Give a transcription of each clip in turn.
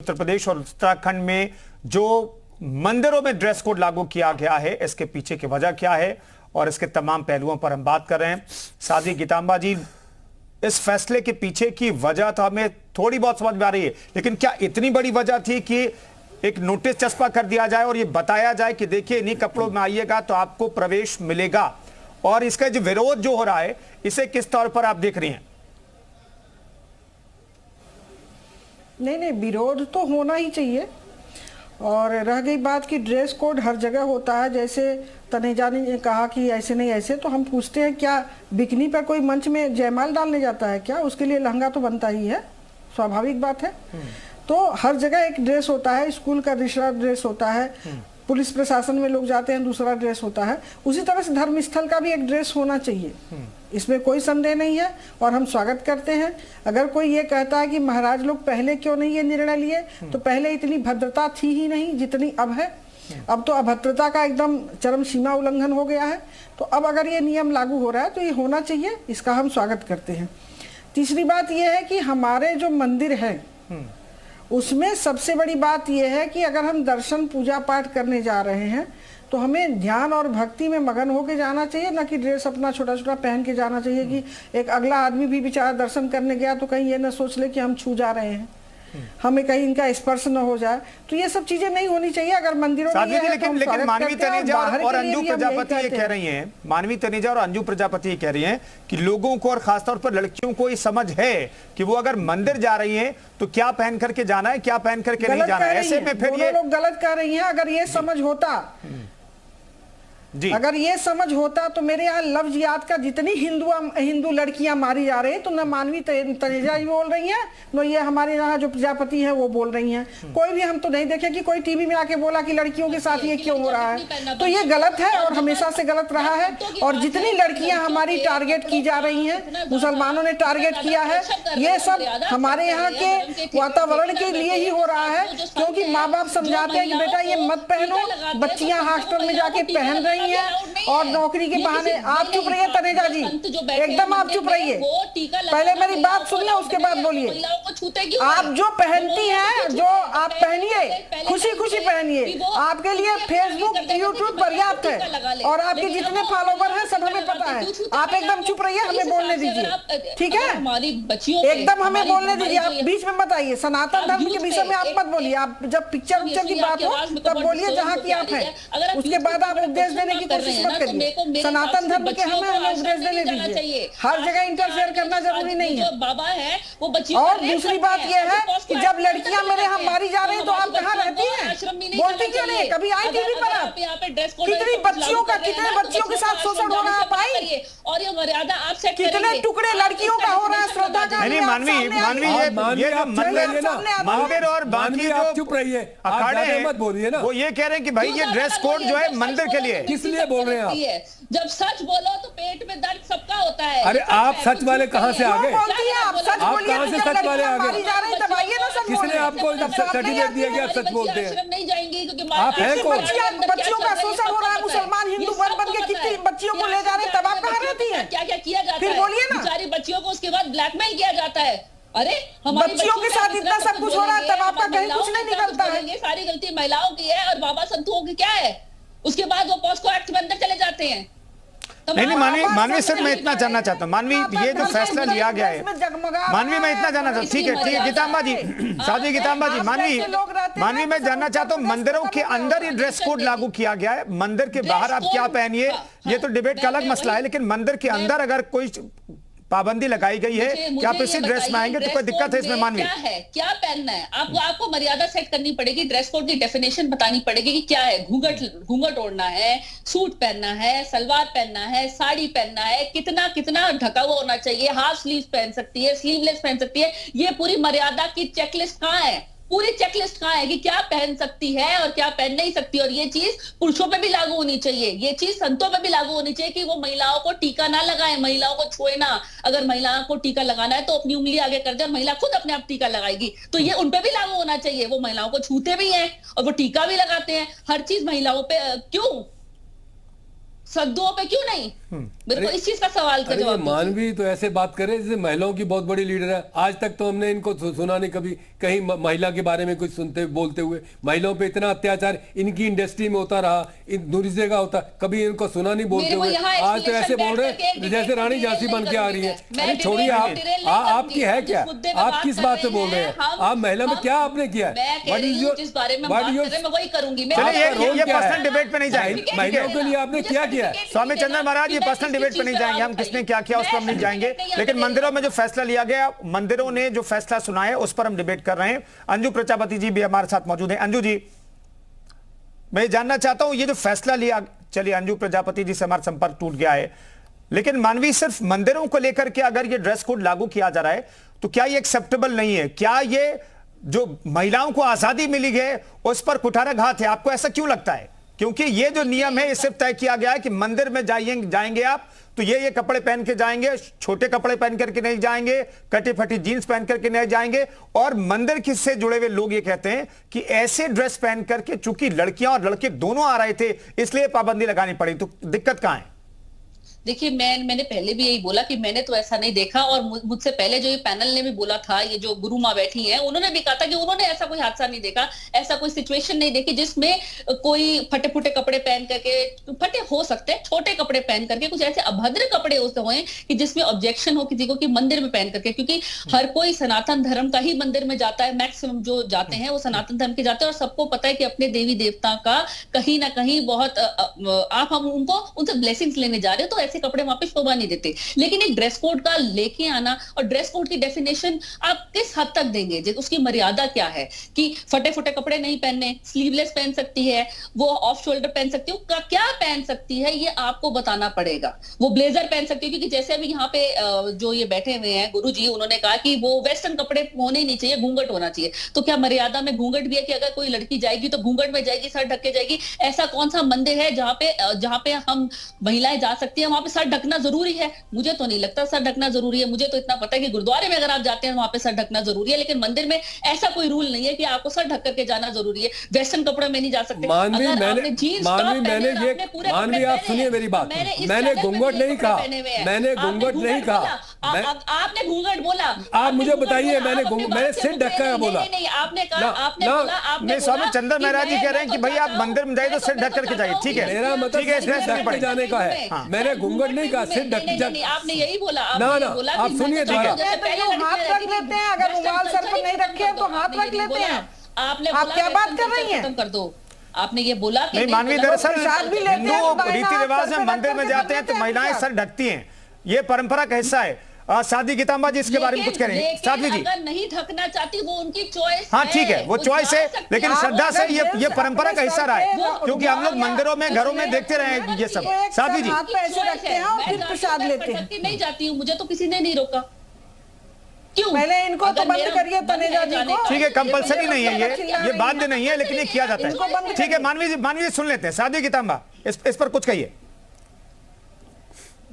उत्तर प्रदेश और उत्तराखंड में जो मंदिरों में ड्रेस कोड लागू किया गया है, इसके पीछे की वजह क्या है और इसके तमाम पहलुओं पर हम बात कर रहे हैं। साध्वी गीतांबा जी, इस फैसले के पीछे की वजह तो हमें थोड़ी बहुत समझ में आ रही है, लेकिन क्या इतनी बड़ी वजह थी कि एक नोटिस चस्पा कर दिया जाए और ये बताया जाए कि देखिए इन्हीं कपड़ों में आइएगा तो आपको प्रवेश मिलेगा? और इसका जो विरोध जो हो रहा है, इसे किस तौर पर आप देख रही हैं? नहीं, विरोध तो होना ही चाहिए। और रह गई बात कि ड्रेस कोड हर जगह होता है, जैसे तनेजा ने कहा कि ऐसे नहीं ऐसे, तो हम पूछते हैं क्या बिकनी पर कोई मंच में जयमाल डालने जाता है क्या? उसके लिए लहंगा तो बनता ही है, स्वाभाविक बात है। तो हर जगह एक ड्रेस होता है, स्कूल का दूसरा ड्रेस होता है, पुलिस प्रशासन में लोग जाते हैं दूसरा ड्रेस होता है, उसी तरह से धर्मस्थल का भी एक ड्रेस होना चाहिए, इसमें कोई संदेह नहीं है। और हम स्वागत करते हैं। अगर कोई ये कहता है कि महाराज लोग पहले क्यों नहीं ये निर्णय लिए, तो पहले इतनी भद्रता थी ही नहीं जितनी अब है। अब तो अभद्रता का एकदम चरम सीमा उल्लंघन हो गया है। तो अब अगर ये नियम लागू हो रहा है तो ये होना चाहिए, इसका हम स्वागत करते हैं। तीसरी बात यह है कि हमारे जो मंदिर है उसमें सबसे बड़ी बात यह है कि अगर हम दर्शन पूजा पाठ करने जा रहे हैं तो हमें ध्यान और भक्ति में मगन होकर जाना चाहिए, ना कि ड्रेस अपना छोटा छोटा पहन के जाना चाहिए कि एक अगला आदमी भी बेचारा दर्शन करने गया तो कहीं ये ना सोच ले कि हम छू जा रहे हैं, हमें कहीं इनका स्पर्श न हो जाए। तो ये सब चीजें नहीं होनी चाहिए अगर मंदिरों में। लेकिन मानवी तनेजा और अंजू प्रजापति ये कह रही हैं, मानवी तनेजा और अंजू प्रजापति ये कह रही हैं कि लोगों को और खासतौर पर लड़कियों को ये समझ है कि वो अगर मंदिर जा रही हैं तो क्या पहन करके जाना है, क्या पहन करके नहीं जाना है। ऐसे में फिर ये लोग गलत कर रही हैं। अगर ये समझ होता अगर ये समझ होता तो मेरे यहाँ लफ्ज याद का जितनी हिंदू लड़कियां मारी जा रही है तो न मानवी तनेजा ही बोल रही हैं, न ये हमारे यहाँ जो प्रजापति है वो बोल रही हैं। कोई भी हम तो नहीं देखे कि कोई टीवी में आके बोला कि लड़कियों के साथ ये क्यों हो रहा है। तो ये गलत है और हमेशा से गलत रहा है। और जितनी लड़कियां हमारी टारगेट की जा रही हैं, मुसलमानों ने टारगेट किया है, ये सब हमारे यहाँ के वातावरण के लिए ही हो रहा है। क्योंकि माँ बाप समझाते हैं कि बेटा ये मत पहनो, बच्चियां हॉस्टल में जाके पहन रही है और नौकरी के बहाने। आप चुप रहिए तनेजा जी, एकदम आप चुप रहिए, पहले मेरी बात सुनिए उसके बाद बोलिए। आप जो पहनती हैं, जो आप पहनिए, खुशी खुशी पहनिए, आपके लिए फेसबुक यूट्यूब पर्याप्त है और आपके जितने फॉलोवर हैं सब हमें पता है। आप एकदम चुप रहिए, हमें बोलने दीजिए, ठीक है? एकदम हमें बोलने दीजिए, आप बीच में मत आइए। सनातन धर्म के विषय में आप मत बोलिए। आप जब पिक्चर की बात हो तब बोलिए जहाँ की आप हैं, उसके बाद आप उपदेश देने की कोशिश मत करिए। सनातन धर्म के हमें उपदेश देने दीजिए। हर जगह इंटरफेयर करना जरूरी नहीं है। बाबा है वो बच्चियों। और दूसरी बात यह है कि जब लड़कियां मेरे यहाँ मारी जा रही हैं तो आप कहाँ रहती हैं? बोलती क्यों नहीं? कभी आई टीवी पर? आप कितनी बच्चियों के साथ शोषण हो रहा है? आप आई? और ये मर्यादा आप सेट कितने टुकड़े लड़कियों का हो रहा है? श्रद्धा का नहीं, मानवी ये जो मंदिर और बाकी जो चुप रहिए, अखाड़े हैं मत बोलिए ना, वो ये कह रहे हैं कि भाई ये ड्रेस कोड जो है मंदिर के लिए। किस लिए बोल रहे हैं आप? जब सच बोलो तो पेट में दर्द सबका होता है। अरे आप सच वाले कहाँ से आ गए? आप सच बोलिए। कहाँ से सच वाले आ गए? किसने आपको सर्टिफिकेट दिया कि आप सच बोलते हैं? नहीं जाएंगे क्योंकि आप हैं कौन? बच्चियों का शोषण हो रहा है, मुसलमान हिंदू बन के कितनी बच्चियों को ले जा रहे हैं, तब आप कहाँ रहती हैं? क्या क्या किया जाता है? फिर बोलिए ना। बेचारी बच्चियों को उसके बाद ब्लैकमेल किया जाता है। अरे हमारी बच्चियों के साथ इतना सब कुछ हो रहा है, तब आपका कहीं कुछ नहीं निकलता है। सारी गलती महिलाओं की है और बाबा संतुओं की क्या है? उसके बाद वो पॉस्को एक्ट में अंदर चले जाते हैं। नहीं, मानवी सर, मैं इतना जानना चाहता हूँ, मानवी ये जो फैसला लिया गया है, मानवी मैं इतना जानना चाहता हूँ। ठीक है गीतांबा जी, साध्वी गीतांबा जी, मानवी मैं जानना चाहता हूँ, मंदिरों के अंदर ये ड्रेस कोड लागू किया गया है, मंदिर के बाहर आप क्या पहनिए ये तो डिबेट का अलग मसला है, लेकिन मंदिर के अंदर अगर कोई पाबंदी लगाई गई है कि आप इसी ड्रेस में आएंगे तो कोई दिक्कत है इसमें? मानवी क्या पहनना है आपको मर्यादा सेट करनी पड़ेगी। ड्रेस कोड की डेफिनेशन बतानी पड़ेगी कि क्या है। घूंघट ओढ़ना है, सूट पहनना है, सलवार पहनना है, साड़ी पहनना है, कितना ढका हुआ होना चाहिए, हाफ स्लीव पहन सकती है, स्लीवलेस पहन सकती है। ये पूरी मर्यादा की चेकलिस्ट कहाँ है? पूरी चेकलिस्ट कहाँ है कि क्या पहन सकती है और क्या पहन नहीं सकती। और ये चीज पुरुषों पे भी लागू होनी चाहिए, ये चीज संतों पे भी लागू होनी चाहिए कि वो महिलाओं को टीका ना लगाएं, महिलाओं को छुए ना। अगर महिलाओं को टीका लगाना है तो अपनी उंगली आगे कर दे, महिला खुद अपने आप टीका लगाएगी। तो ये उन पे भी लागू होना चाहिए। वो महिलाओं को छूते भी हैं और वो टीका भी लगाते हैं। हर चीज महिलाओं पे क्यों? सद्दुओं पे क्यों नहीं? मेरे को इस चीज का सवाल का अरे ये जवाब दीजिए। मानवी तो ऐसे बात करे जैसे महिलाओं की बहुत बड़ी लीडर है। आज तक तो हमने इनको सुना नहीं कभी कहीं महिला के बारे में कुछ सुनते बोलते हुए। महिलाओं पे इतना अत्याचार इनकी इंडस्ट्री में होता रहा, दूसरी जगह होता, कभी इनको सुना नहीं बोलते हुए। आज तो ऐसे बोल रहे जैसे रानी झांसी बन के आ रही है। अरे छोड़िए, आपकी है क्या? आप किस बात से बोल रहे हैं? आप महिला में क्या आपने किया? जिस बारे में बात कर रहे हैं मैं वही करूंगी। ये पर्सनल डिबेट पे नहीं जाएंगे। महिलाओं के लिए आपने क्या किया? स्वामी चंद्र महाराज, ये पर्सनल डिबेट पे नहीं जाएंगे हम, किसने क्या किया उस पर हम नहीं जाएंगे। लेकिन मंदिरों में जो फैसला लिया गया, मंदिरों ने जो फैसला सुना है उस पर हम डिबेट कर रहे हैं। अंजू प्रजापति जी भी हमारे साथ मौजूद हैं। अंजू जी, मैं जानना चाहता हूं ये जो फैसला लिया, चलिए अंजू प्रजापति जी से हमारा संपर्क टूट गया है, लेकिन मानवी सिर्फ मंदिरों को लेकर के अगर ये ड्रेस कोड लागू किया जा रहा है तो क्या ये एक्सेप्टेबल नहीं है? क्या ये जो महिलाओं को आजादी मिली है उस पर कुठाराघात है? आपको ऐसा क्यों लगता है? क्योंकि ये जो नियम है इससे तय किया गया है कि मंदिर में जाएंगे आप तो ये कपड़े पहन के जाएंगे, छोटे कपड़े पहन करके नहीं जाएंगे, कटी फटी जीन्स पहन करके नहीं जाएंगे। और मंदिर से जुड़े हुए लोग ये कहते हैं कि ऐसे ड्रेस पहन करके, चूंकि लड़कियां और लड़के दोनों आ रहे थे इसलिए पाबंदी लगानी पड़ी। तो दिक्कत कहां है? देखिए, मैंने पहले भी यही बोला कि मैंने तो ऐसा नहीं देखा, और मुझसे पहले जो ये पैनल ने भी बोला था, ये जो गुरु माँ बैठी हैं उन्होंने भी कहा था कि उन्होंने ऐसा कोई हादसा नहीं देखा, ऐसा कोई सिचुएशन नहीं देखी जिसमें कोई फटे फुटे कपड़े पहन करके, फटे हो सकते हैं, छोटे कपड़े पहन करके कुछ ऐसे अभद्र कपड़े हुए कि जिसमें ऑब्जेक्शन हो किसी को कि मंदिर में पहन करके। क्योंकि हर कोई सनातन धर्म का ही मंदिर में जाता है, मैक्सिमम जो जाते हैं वो सनातन धर्म के जाते हैं, और सबको पता है कि अपने देवी देवता का कहीं ना कहीं बहुत आप हम उनको उनसे ब्लेसिंग्स लेने जा रहे हो, तो ऐसे कपड़े वहां पे शोभा नहीं देते। लेकिन एक ड्रेस कोड का लेके आना, और ड्रेस कोड की डेफिनेशन आप किस हद तक देंगे, उसकी मर्यादा क्या है कि फटे फुटे कपड़े नहीं पहनने, स्लीवलेस पहन सकती है, वो ऑफ शोल्डर पहन सकती है, क्या पहन सकती है ये आपको बताना पड़ेगा। वो ब्लेजर पहन सकती है, क्योंकि जैसे अभी यहाँ पे जो ये बैठे हुए हैं गुरु जी, उन्होंने कहा कि वो वेस्टर्न कपड़े होने ही नहीं चाहिए, घूंघट होना चाहिए। तो क्या मर्यादा में घूंघट भी है कि अगर कोई लड़की जाएगी तो घूंघट में जाएगी, सर ढक के जाएगी? ऐसा कौन सा मंदिर है जहाँ पे हम महिलाएं जा सकती है वहां पे सर ढकना जरूरी है? मुझे तो नहीं लगता सर ढकना जरूरी है। मुझे तो इतना पता है कि गुरुद्वारे में अगर आप जाते हैं वहां पे सर ढकना जरूरी है, लेकिन मंदिर में ऐसा कोई रूल नहीं है कि आपको सर ढक करके जाना जरूरी है। वेस्टर्न कपड़े में नहीं जा सकते। मानवी, आप सुनिए मेरी बात। मैंने घूंघट नहीं कहा, मैंने घूंघट नहीं कहा। आपने घूंघट बोला। आप मुझे बताइए, मैंने सिर ढका बोला? नहीं, आपने कहा, आपने बोला। स्वामी चंद्र महाराज जी कह रहे हैं कि भाई आप मंदिर में जाइए तो सिर ढक करके जाइए। ठीक है, मेरा मतलब ढक जाने का है। मैंने घूंघट नहीं कहा, सिर ढक। आपने यही बोला। ना आप सुनिए, हाथ रख लेते हैं, अगर रुमाल सर पर नहीं रखे तो हाथ रख लेते हैं। आपने आप क्या बात कर रही हैं? खत्म कर दो। आपने ये बोला कि नहीं मानवी, दरअसल हिंदू रीति रिवाज में मंदिर में जाते हैं तो महिलाएं सर ढकती हैं, ये परंपरा का हिस्सा है। साध्वी गीतांबा जी इसके बारे में कुछ कह रही हैं? साध्वी जी, अगर नहीं ढकना चाहती वो उनकी चॉइस हाँ ठीक है, वो चॉइस है, लेकिन श्रद्धा से ये परंपरा का हिस्सा रहा है, क्योंकि हम लोग मंदिरों में घरों में देखते रहे हैं ये सब। साध्वी जी, पैसे रखते हैं और फिर प्रसाद लेते हैं। नहीं जाती हूँ, मुझे तो किसी ने नहीं रोका। क्यों? पहले इनको तो बंद करिए तनेजा जी को। ठीक है, कंपलसरी नहीं है, ये बाध्य नहीं है, लेकिन ये किया जाता है। ठीक है, मानवी जी सुन लेते हैं। साध्वी गीतांबा, इस पर कुछ कहिए।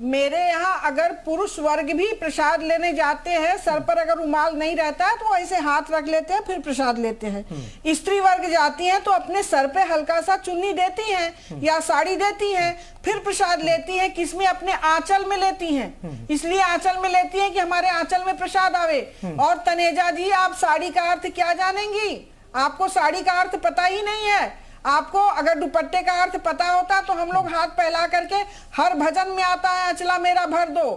मेरे यहाँ अगर पुरुष वर्ग भी प्रसाद लेने जाते हैं, सर पर अगर रुमाल नहीं रहता है तो ऐसे हाथ रख लेते हैं, फिर प्रसाद लेते हैं। स्त्री वर्ग जाती हैं तो अपने सर पे हल्का सा चुन्नी देती हैं या साड़ी देती हैं, फिर प्रसाद लेती हैं। किसमें? अपने आंचल में लेती हैं। इसलिए आंचल में लेती हैं कि हमारे आंचल में प्रसाद आवे। और तनेजा जी, आप साड़ी का अर्थ क्या जानेंगी? आपको साड़ी का अर्थ पता ही नहीं है। आपको अगर दुपट्टे का अर्थ पता होता तो हम लोग हाथ फैला करके, हर भजन में आता है अचला मेरा भर दो,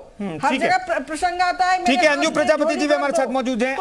हर जगह प्रसंग आता है। ठीक है, अंजू प्रजापति जी भी हमारे साथ मौजूद हैं।